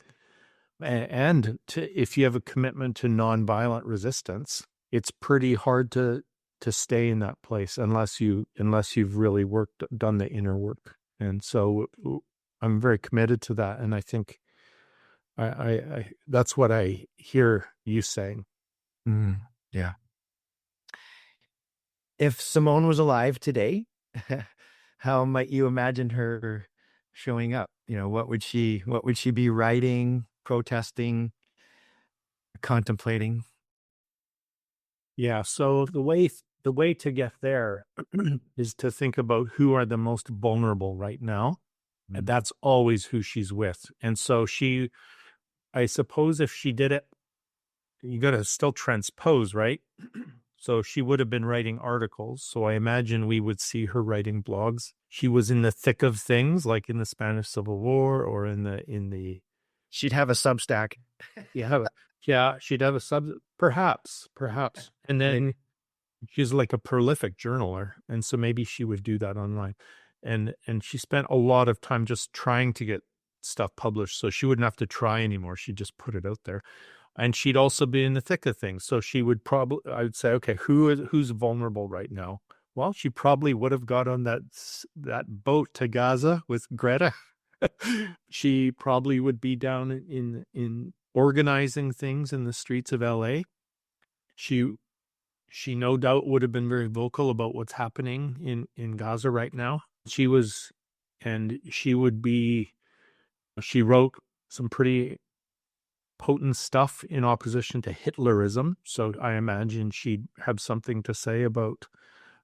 if you have a commitment to nonviolent resistance, it's pretty hard to to stay in that place unless you've really done the inner work. And so I'm very committed to that. And I think I that's what I hear you saying. Yeah. If Simone was alive today, how might you imagine her showing up? What would she be writing, protesting, contemplating? Yeah. So the way to get there is to think about who are the most vulnerable right now. And that's always who she's with. And so I suppose if she did it, you got to still transpose, right? So she would have been writing articles. So I imagine we would see her writing blogs. She was in the thick of things, like in the Spanish Civil War or in the. She'd have a Substack. Yeah, she'd have perhaps. And then she's like a prolific journaler. And so maybe she would do that online. And she spent a lot of time just trying to get stuff published. So she wouldn't have to try anymore. She'd just put it out there. And she'd also be in the thick of things. So she would I would say, okay, who's vulnerable right now? Well, she probably would have got on that boat to Gaza with Greta. She probably would be down in organizing things in the streets of LA. She no doubt would have been very vocal about what's happening in Gaza right now. She would be, she wrote some pretty potent stuff in opposition to Hitlerism. So I imagine she'd have something to say about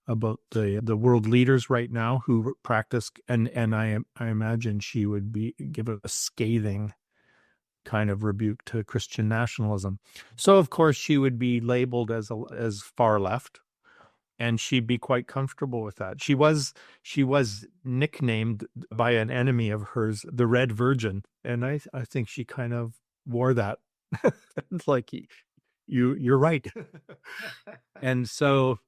the world leaders right now who practice, and I imagine she would give a scathing kind of rebuke to Christian nationalism. So of course she would be labeled as far left, and she'd be quite comfortable with that. She was nicknamed by an enemy of hers the Red Virgin, and I think she kind of wore that. It's like you're right. And so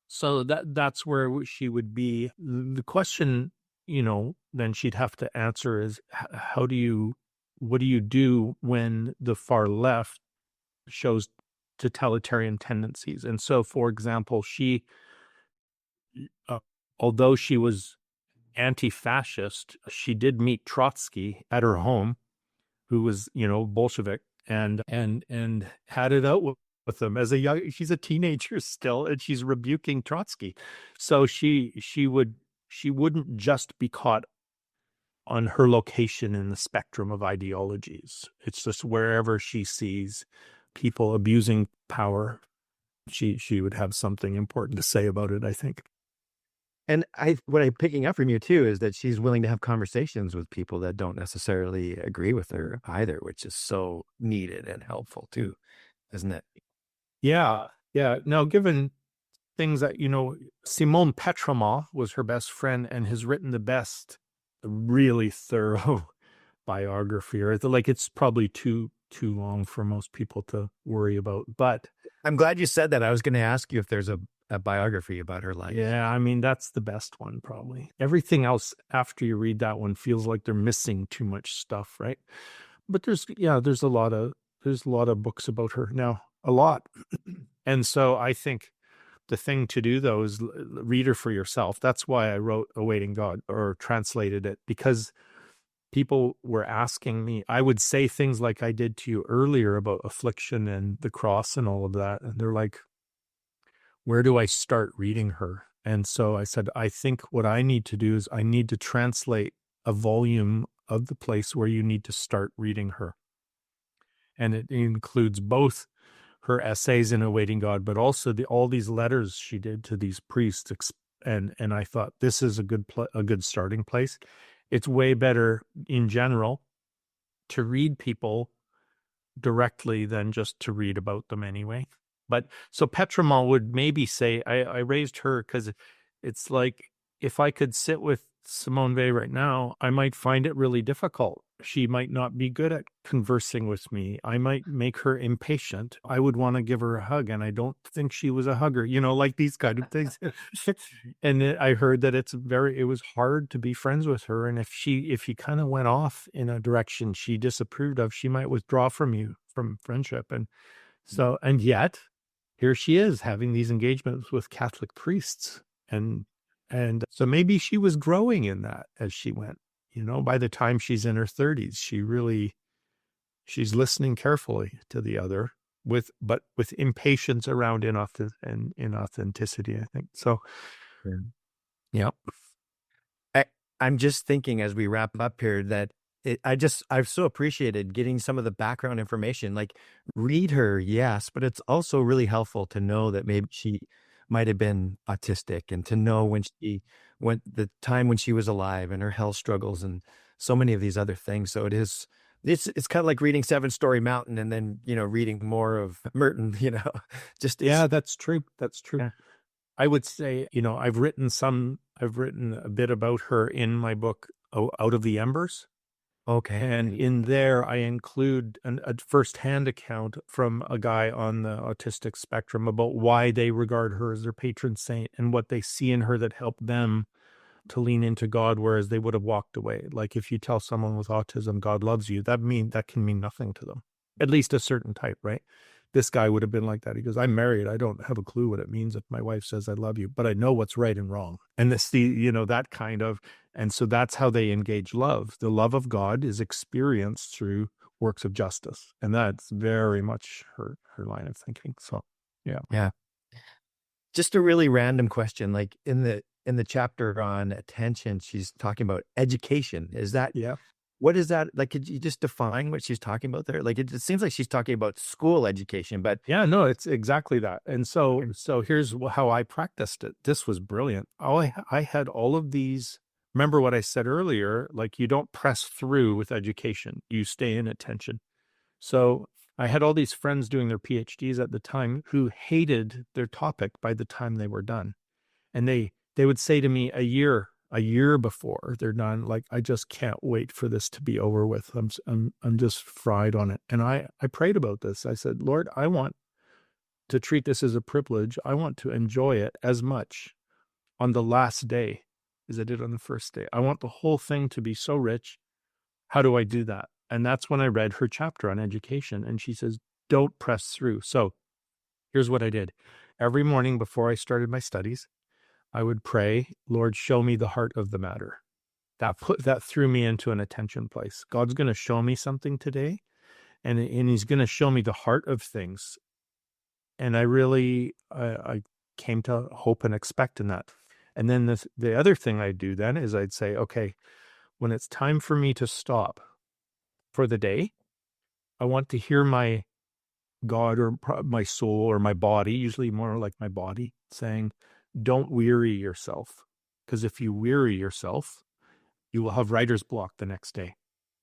that's where she would be. The question, then she'd have to answer is what do you do when the far left shows totalitarian tendencies? And so, for example, she, although she was anti-fascist, she did meet Trotsky at her home, who was, Bolshevik, and had it out with him as she's a teenager still, and she's rebuking Trotsky. So she wouldn't just be caught on her location in the spectrum of ideologies. It's just wherever she sees people abusing power, she would have something important to say about it, I think. And what I'm picking up from you too is that she's willing to have conversations with people that don't necessarily agree with her either, which is so needed and helpful too, isn't it? Yeah. Now, given things that, Simone Petremont was her best friend and has written the best, really thorough biography. Or like, it's probably too long for most people to worry about. But I'm glad you said that. I was going to ask you if there's a biography about her life. Yeah, I mean, that's the best one, probably. Everything else after you read that one feels like they're missing too much stuff, right? But there's a lot of books about her now, a lot. And so I think the thing to do, though, is read her for yourself. That's why I wrote Awaiting God, or translated it, because people were asking me. I would say things like I did to you earlier about affliction and the cross and all of that. And they're like, where do I start reading her? And so I said, I think what I need to do is I need to translate a volume of the place where you need to start reading her. And it includes both her essays in Awaiting God, but also all these letters she did to these priests. And I thought this is a good starting place. It's way better in general to read people directly than just to read about them anyway. But so Petremont would maybe say, I raised her because it's like, if I could sit with Simone Weil right now, I might find it really difficult. She might not be good at conversing with me. I might make her impatient. I would want to give her a hug, and I don't think she was a hugger, like these kind of things. And I heard that it was hard to be friends with her. And if you kind of went off in a direction she disapproved of, she might withdraw from you from friendship. And so, and yet here she is having these engagements with Catholic priests. And so maybe she was growing in that as she went. By the time she's in her 30s, she's listening carefully to the other but with impatience around inauthenticity, I think. So, yeah. I'm just thinking as we wrap up here that I've so appreciated getting some of the background information. Like, read her, yes, but it's also really helpful to know that maybe she might have been autistic, and to know when the time when she was alive and her health struggles and so many of these other things. So it's kind of like reading Seven Story Mountain and then, reading more of Merton, just Yeah, that's true. That's true. yeah. I would say, I've written a bit about her in my book, Out of the Embers. Okay. And in there, I include a firsthand account from a guy on the autistic spectrum about why they regard her as their patron saint and what they see in her that helped them to lean into God, whereas they would have walked away. Like, if you tell someone with autism, God loves you, that can mean nothing to them, at least a certain type, right? This guy would have been like that. He goes, I'm married. I don't have a clue what it means if my wife says I love you, but I know what's right and wrong. And that kind of, and so that's how they engage love. The love of God is experienced through works of justice. And that's very much her line of thinking. So, yeah. Yeah. Just a really random question. Like, in the chapter on attention, she's talking about education. Yeah. What is that? Like, could you just define what she's talking about there? Like, it seems like she's talking about school education, but Yeah, no, it's exactly that. And so here's how I practiced it. This was brilliant. I had all of these. Remember what I said earlier, like, you don't press through with education, you stay in attention. So I had all these friends doing their PhDs at the time who hated their topic by the time they were done. And they would say to me a year before they're done, like, I just can't wait for this to be over with. I'm just fried on it. And I prayed about this. I said, Lord, I want to treat this as a privilege. I want to enjoy it as much on the last day as I did on the first day. I want the whole thing to be so rich. How do I do that? And that's when I read her chapter on education. And she says, don't press through. So here's what I did. Every morning before I started my studies, I would pray, Lord, show me the heart of the matter. That threw me into an attention place. God's going to show me something today, and he's going to show me the heart of things. And I came to hope and expect in that. And then the other thing I'd do then is I'd say, okay, when it's time for me to stop for the day, I want to hear my God or my soul or my body, usually more like my body, saying, don't weary yourself. Because if you weary yourself, you will have writer's block the next day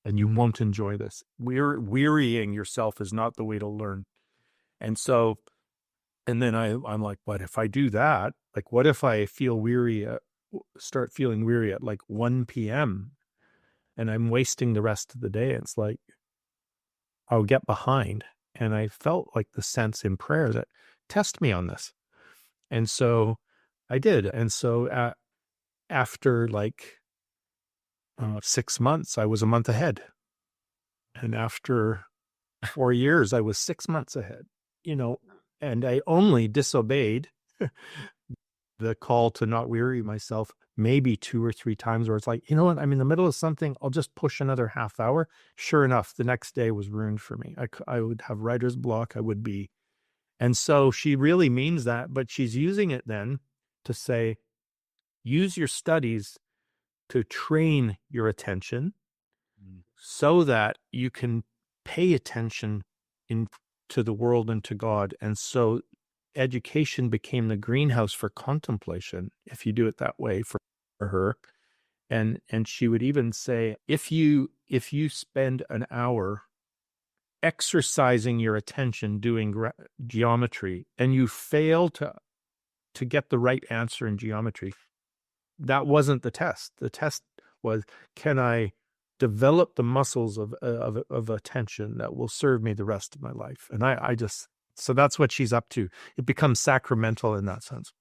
and you won't enjoy this. Wearying yourself is not the way to learn. And so, and then I'm like, what if I do that? Like, what if I start feeling weary at like 1 p.m. and I'm wasting the rest of the day? It's like, I'll get behind. And I felt like the sense in prayer that, test me on this. And so I did. And so after like 6 months, I was a month ahead. And after 4 years, I was 6 months ahead, and I only disobeyed the call to not weary myself maybe 2 or 3 times, where it's like, you know what, I'm in the middle of something, I'll just push another half hour. Sure enough, the next day was ruined for me. I would have writer's block. And so she really means that, but she's using it then to say, use your studies to train your attention so that you can pay attention to the world and to God. And so education became the greenhouse for contemplation, if you do it that way, for her. And she would even say, if you spend an hour exercising your attention doing geometry and you fail to get the right answer in geometry, that wasn't the test. The test was, can I develop the muscles of attention that will serve me the rest of my life? And so that's what she's up to. It becomes sacramental in that sense.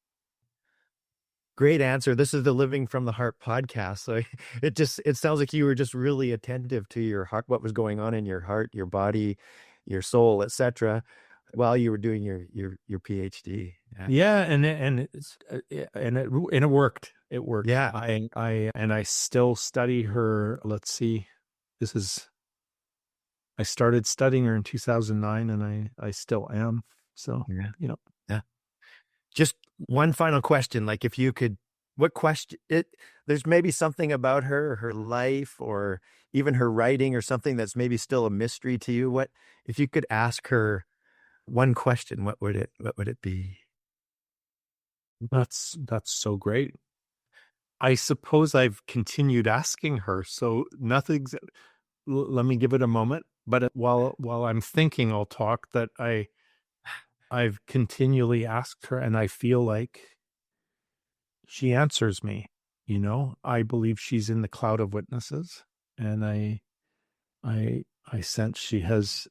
Great answer. This is the Living from the Heart podcast. So it sounds like you were just really attentive to your heart, what was going on in your heart, your body, your soul, etc. while you were doing your PhD. Yeah. Yeah, and it worked. It worked. Yeah. I still study her. Let's see, this is I started studying her in 2009, and I still am. So Yeah. you know, Yeah. Just one final question. Like if you could, what question there's maybe something about her, her life, or even her writing or something that's maybe still a mystery to you. What, if you could ask her one question, what would it be? that's so great. I suppose I've continued asking her, so nothing's. Let me give it a moment. But while I'm thinking, I'll talk. That I've continually asked her, and I feel like she answers me. I believe she's in the cloud of witnesses, and I sense she has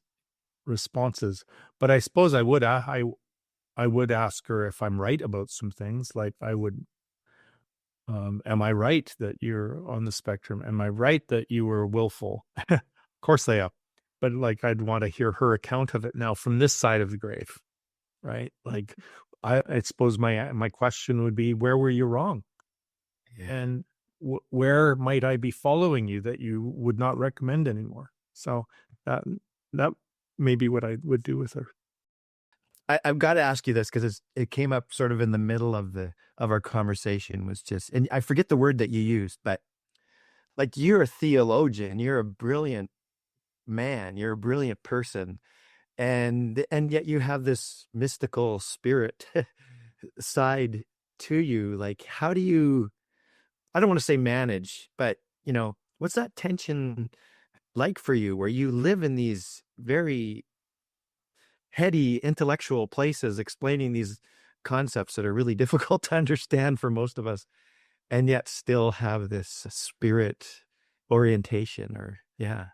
responses. But I suppose I would ask her if I'm right about some things. Like I would, am I right that you're on the spectrum? Am I right that you were willful? Of course they are. But like I'd want to hear her account of it now from this side of the grave, right? Like I suppose my question would be, where were you wrong? Yeah. And where might I be following you that you would not recommend anymore? So that that may be what I would do with her. I've got to ask you this because it came up sort of in the middle of our conversation, was just, and I forget the word that you used, but like you're a theologian, you're a brilliant man, you're a brilliant person, and yet you have this mystical spirit side to you. Like how do you, I don't want to say manage, but what's that tension like for you, where you live in these very heady intellectual places explaining these concepts that are really difficult to understand for most of us, and yet still have this spirit orientation? Or yeah.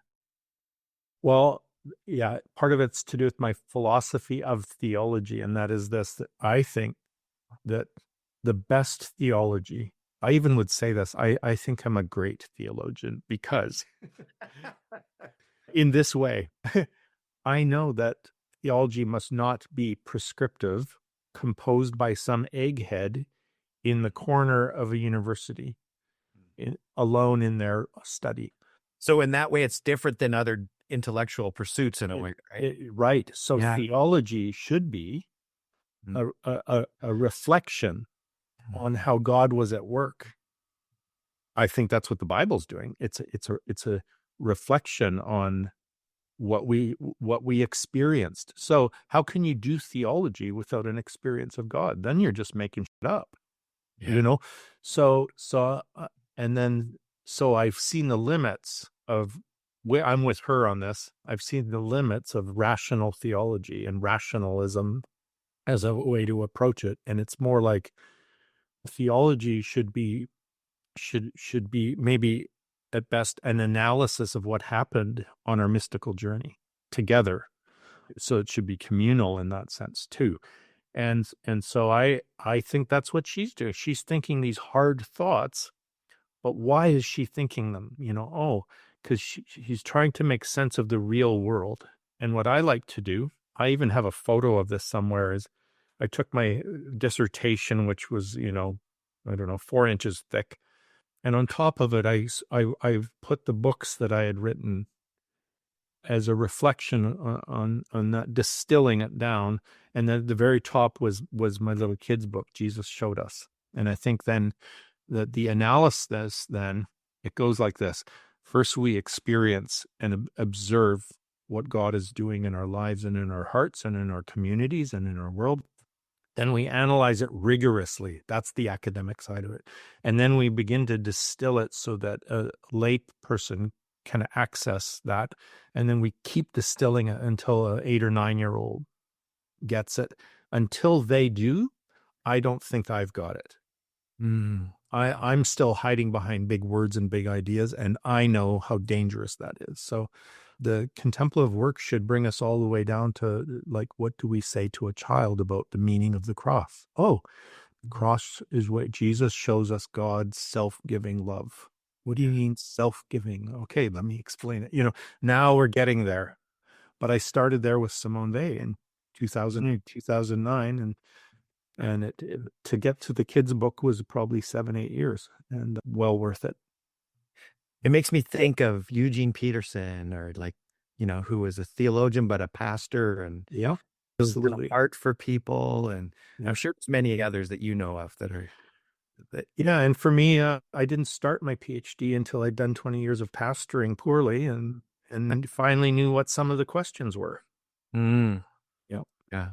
Well, yeah, part of it's to do with my philosophy of theology, and that is this: that I think that the best theology, I even would say this, I think I'm a great theologian because in this way, I know that theology must not be prescriptive, composed by some egghead in the corner of a university, alone in their study. So in that way, it's different than other intellectual pursuits in a way, right? Right. So Yeah. theology should be Mm. a reflection on how God was at work. I think that's what the Bible's doing. It's a reflection on what we experienced. So how can you do theology without an experience of God? Then you're just making shit up, Yeah. you know? So and then, so I've seen the limits of where I'm with her on this. I've seen the limits of rational theology and rationalism as a way to approach it. And it's more like theology should be maybe at best an analysis of what happened on our mystical journey together. So it should be communal in that sense too. And so I think that's what she's doing. She's thinking these hard thoughts, but why is she thinking them? Because she's trying to make sense of the real world. And what I like to do, I even have a photo of this somewhere, is I took my dissertation, which was, I don't know, 4 inches thick. And on top of it, I put the books that I had written as a reflection on that, distilling it down. And then the very top was my little kid's book, Jesus Showed Us. And I think then that the analysis, then it goes like this: first we experience and observe what God is doing in our lives and in our hearts and in our communities and in our world. Then we analyze it rigorously. That's the academic side of it. And then we begin to distill it so that a lay person can access that. And then we keep distilling it until an 8 or 9-year-old gets it. Until they do, I don't think I've got it. I'm still hiding behind big words and big ideas, and I know how dangerous that is. So the contemplative work should bring us all the way down to, like, what do we say to a child about the meaning of the cross? Oh, the cross is what Jesus shows us, God's self-giving love. What do you mean self-giving? Okay, let me explain it. Now we're getting there. But I started there with Simone Weil in 2008, 2009. And to get to the kids' book was probably 7-8 years, and well worth it. It makes me think of Eugene Peterson, or like, who was a theologian but a pastor, and Yeah, who's done absolutely. art for people, and Yeah. I'm sure there's many others that you know of that are. Yeah, and for me, I didn't start my PhD until I'd done 20 years of pastoring poorly, and finally knew what some of the questions were. Mm, Yeah. yeah.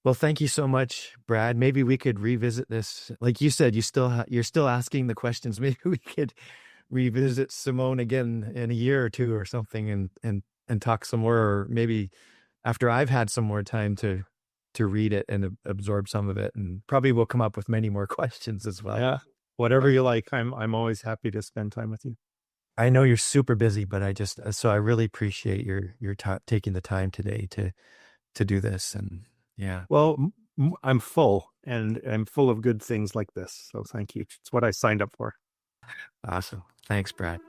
Well, thank you so much, Brad. Maybe we could revisit this. Like you said, you're still asking the questions. Maybe we could revisit Simone again in a year or two or something, and talk some more. Or maybe after I've had some more time to read it and absorb some of it, and probably we'll come up with many more questions as well. Yeah. Whatever you like. I'm always happy to spend time with you. I know you're super busy, but I really appreciate your taking the time today to do this. And yeah. Well, I'm full, and I'm full of good things like this. So thank you. It's what I signed up for. Awesome. Thanks, Brad.